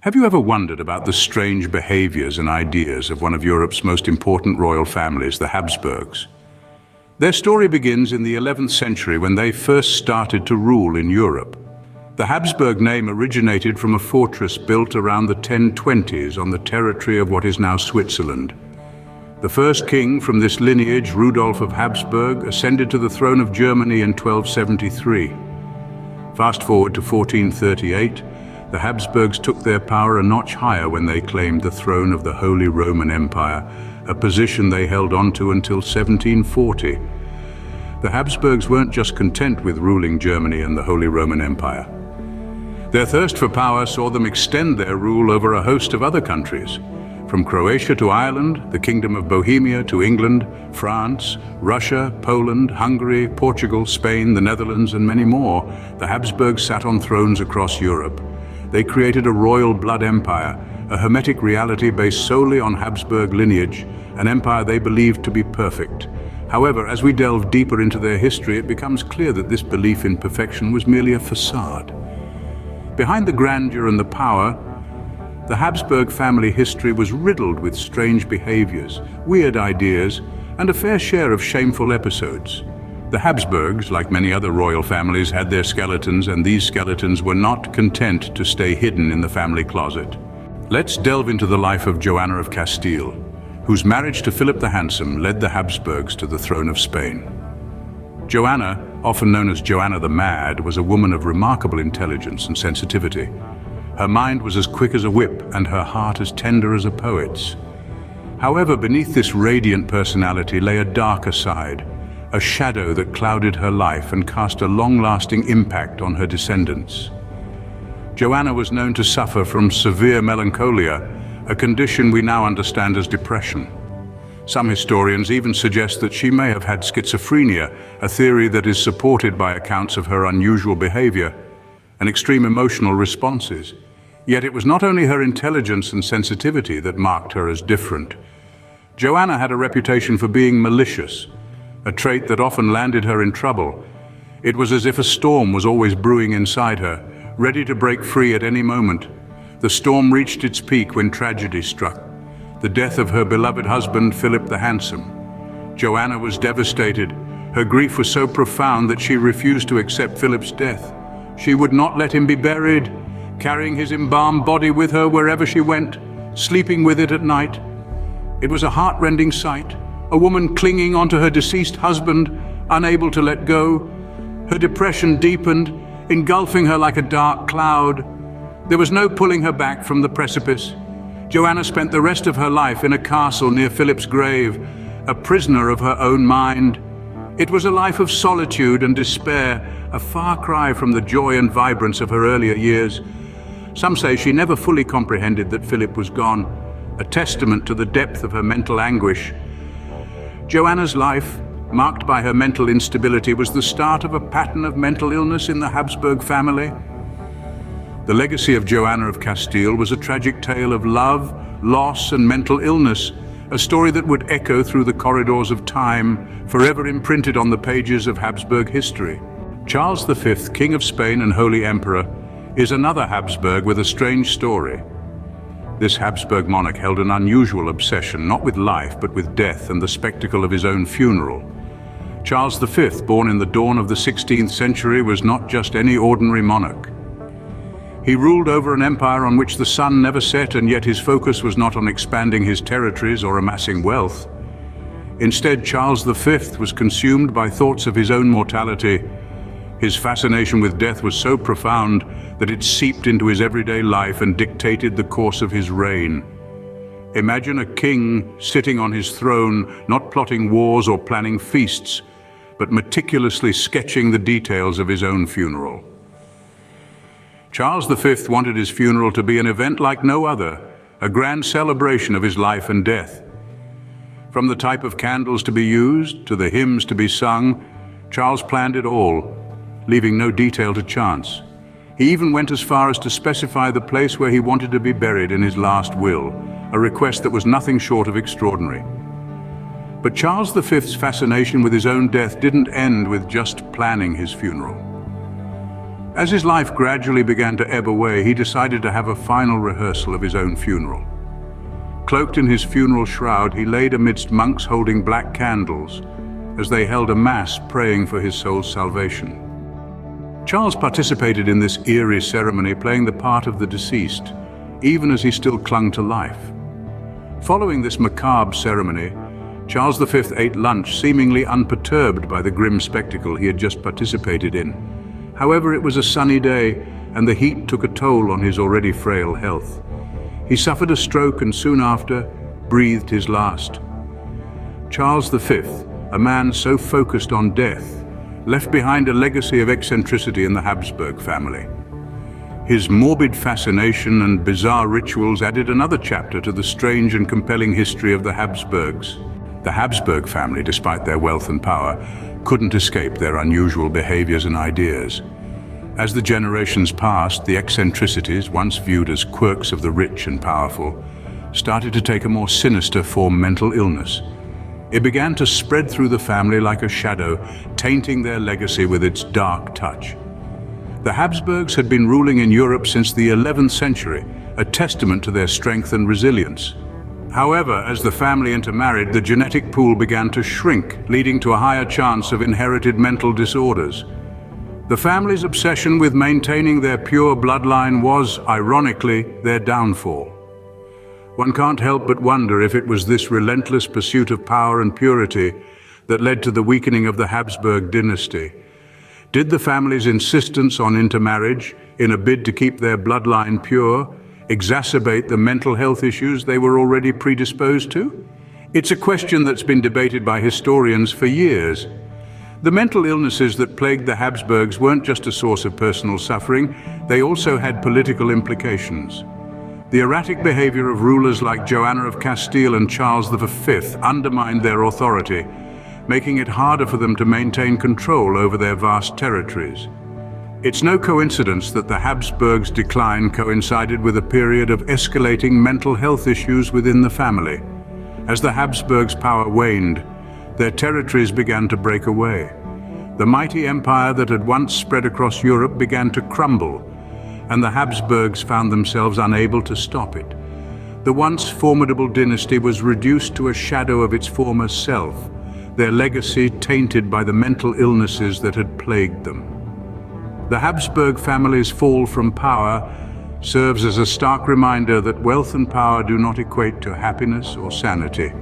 Have you ever wondered about the strange behaviors and ideas of one of Europe's most important royal families, the Habsburgs? Their story begins in the 11th century when they first started to rule in Europe. The Habsburg name originated from a fortress built around the 1020s on the territory of what is now Switzerland. The first king from this lineage, Rudolf of Habsburg, ascended to the throne of Germany in 1273. Fast forward to 1438, the Habsburgs took their power a notch higher when they claimed the throne of the Holy Roman Empire, a position they held onto until 1740. The Habsburgs weren't just content with ruling Germany and the Holy Roman Empire. Their thirst for power saw them extend their rule over a host of other countries. From Croatia to Ireland, the Kingdom of Bohemia to England, France, Russia, Poland, Hungary, Portugal, Spain, the Netherlands, and many more, the Habsburgs sat on thrones across Europe. They created a royal blood empire, a hermetic reality based solely on Habsburg lineage, an empire they believed to be perfect. However, as we delve deeper into their history, it becomes clear that this belief in perfection was merely a facade. Behind the grandeur and the power, the Habsburg family history was riddled with strange behaviors, weird ideas, and a fair share of shameful episodes. The Habsburgs, like many other royal families, had their skeletons, and these skeletons were not content to stay hidden in the family closet. Let's delve into the life of Joanna of Castile, whose marriage to Philip the Handsome led the Habsburgs to the throne of Spain. Joanna, often known as Joanna the Mad, was a woman of remarkable intelligence and sensitivity. Her mind was as quick as a whip and her heart as tender as a poet's. However, beneath this radiant personality lay a darker side, a shadow that clouded her life and cast a long-lasting impact on her descendants. Joanna was known to suffer from severe melancholia, a condition we now understand as depression. Some historians even suggest that she may have had schizophrenia, a theory that is supported by accounts of her unusual behavior and extreme emotional responses. Yet it was not only her intelligence and sensitivity that marked her as different. Joanna had a reputation for being malicious, a trait that often landed her in trouble. It was as if a storm was always brewing inside her, ready to break free at any moment. The storm reached its peak when tragedy struck, the death of her beloved husband, Philip the Handsome. Joanna was devastated. Her grief was so profound that she refused to accept Philip's death. She would not let him be buried, carrying his embalmed body with her wherever she went, sleeping with it at night. It was a heart-rending sight, a woman clinging onto her deceased husband, unable to let go. Her depression deepened, engulfing her like a dark cloud. There was no pulling her back from the precipice. Joanna spent the rest of her life in a castle near Philip's grave, a prisoner of her own mind. It was a life of solitude and despair, a far cry from the joy and vibrance of her earlier years. Some say she never fully comprehended that Philip was gone, a testament to the depth of her mental anguish. Joanna's life, marked by her mental instability, was the start of a pattern of mental illness in the Habsburg family. The legacy of Joanna of Castile was a tragic tale of love, loss, and mental illness, a story that would echo through the corridors of time, forever imprinted on the pages of Habsburg history. Charles V, King of Spain and Holy Emperor, is another Habsburg with a strange story. This Habsburg monarch held an unusual obsession, not with life, but with death and the spectacle of his own funeral. Charles V, born in the dawn of the 16th century, was not just any ordinary monarch. He ruled over an empire on which the sun never set, and yet his focus was not on expanding his territories or amassing wealth. Instead, Charles V was consumed by thoughts of his own mortality. His fascination with death was so profound that it seeped into his everyday life and dictated the course of his reign. Imagine a king sitting on his throne, not plotting wars or planning feasts, but meticulously sketching the details of his own funeral. Charles V wanted his funeral to be an event like no other, a grand celebration of his life and death. From the type of candles to be used, to the hymns to be sung, Charles planned it all, leaving no detail to chance. He even went as far as to specify the place where he wanted to be buried in his last will, a request that was nothing short of extraordinary. But Charles V's fascination with his own death didn't end with just planning his funeral. As his life gradually began to ebb away, he decided to have a final rehearsal of his own funeral. Cloaked in his funeral shroud, he laid amidst monks holding black candles as they held a mass praying for his soul's salvation. Charles participated in this eerie ceremony, playing the part of the deceased, even as he still clung to life. Following this macabre ceremony, Charles V ate lunch, seemingly unperturbed by the grim spectacle he had just participated in. However, it was a sunny day, and the heat took a toll on his already frail health. He suffered a stroke and soon after breathed his last. Charles V, a man so focused on death, left behind a legacy of eccentricity in the Habsburg family. His morbid fascination and bizarre rituals added another chapter to the strange and compelling history of the Habsburgs. The Habsburg family, despite their wealth and power, couldn't escape their unusual behaviors and ideas. As the generations passed, the eccentricities, once viewed as quirks of the rich and powerful, started to take a more sinister form: mental illness. It began to spread through the family like a shadow, tainting their legacy with its dark touch. The Habsburgs had been ruling in Europe since the 11th century, a testament to their strength and resilience. However, as the family intermarried, the genetic pool began to shrink, leading to a higher chance of inherited mental disorders. The family's obsession with maintaining their pure bloodline was, ironically, their downfall. One can't help but wonder if it was this relentless pursuit of power and purity that led to the weakening of the Habsburg dynasty. Did the family's insistence on intermarriage, in a bid to keep their bloodline pure, exacerbate the mental health issues they were already predisposed to? It's a question that's been debated by historians for years. The mental illnesses that plagued the Habsburgs weren't just a source of personal suffering, they also had political implications. The erratic behavior of rulers like Joanna of Castile and Charles V undermined their authority, making it harder for them to maintain control over their vast territories. It's no coincidence that the Habsburgs' decline coincided with a period of escalating mental health issues within the family. As the Habsburgs' power waned, their territories began to break away. The mighty empire that had once spread across Europe began to crumble, and the Habsburgs found themselves unable to stop it. The once formidable dynasty was reduced to a shadow of its former self, their legacy tainted by the mental illnesses that had plagued them. The Habsburg family's fall from power serves as a stark reminder that wealth and power do not equate to happiness or sanity.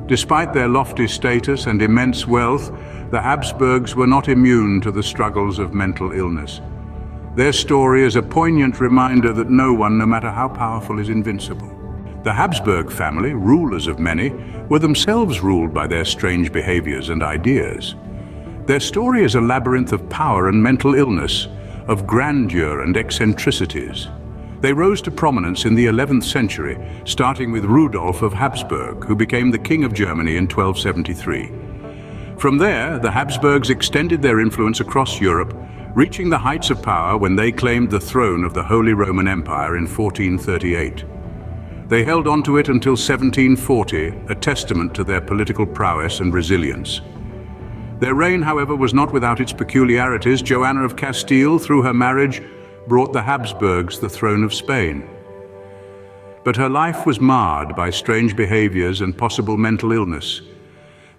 Despite their lofty status and immense wealth, the Habsburgs were not immune to the struggles of mental illness. Their story is a poignant reminder that no one, no matter how powerful, is invincible. The Habsburg family, rulers of many, were themselves ruled by their strange behaviors and ideas. Their story is a labyrinth of power and mental illness, of grandeur and eccentricities. They rose to prominence in the 11th century, starting with Rudolf of Habsburg, who became the King of Germany in 1273. From there, the Habsburgs extended their influence across Europe, reaching the heights of power when they claimed the throne of the Holy Roman Empire in 1438. They held on to it until 1740, a testament to their political prowess and resilience. Their reign, however, was not without its peculiarities. Joanna of Castile, through her marriage, brought the Habsburgs the throne of Spain. But her life was marred by strange behaviors and possible mental illness.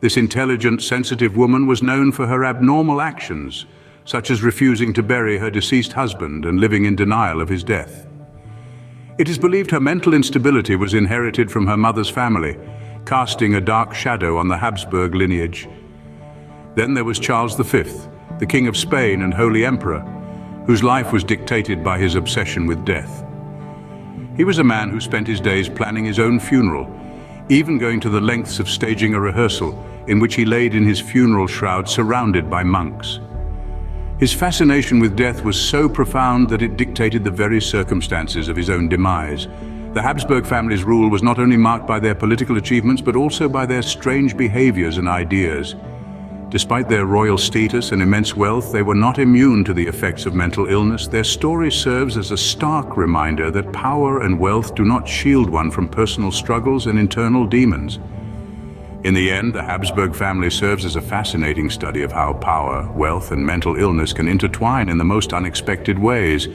This intelligent, sensitive woman was known for her abnormal actions, such as refusing to bury her deceased husband and living in denial of his death. It is believed her mental instability was inherited from her mother's family, casting a dark shadow on the Habsburg lineage. Then there was Charles V, the King of Spain and Holy Emperor, whose life was dictated by his obsession with death. He was a man who spent his days planning his own funeral, even going to the lengths of staging a rehearsal in which he laid in his funeral shroud surrounded by monks. His fascination with death was so profound that it dictated the very circumstances of his own demise. The Habsburg family's rule was not only marked by their political achievements, but also by their strange behaviors and ideas. Despite their royal status and immense wealth, they were not immune to the effects of mental illness. Their story serves as a stark reminder that power and wealth do not shield one from personal struggles and internal demons. In the end, the Habsburg family serves as a fascinating study of how power, wealth, and mental illness can intertwine in the most unexpected ways.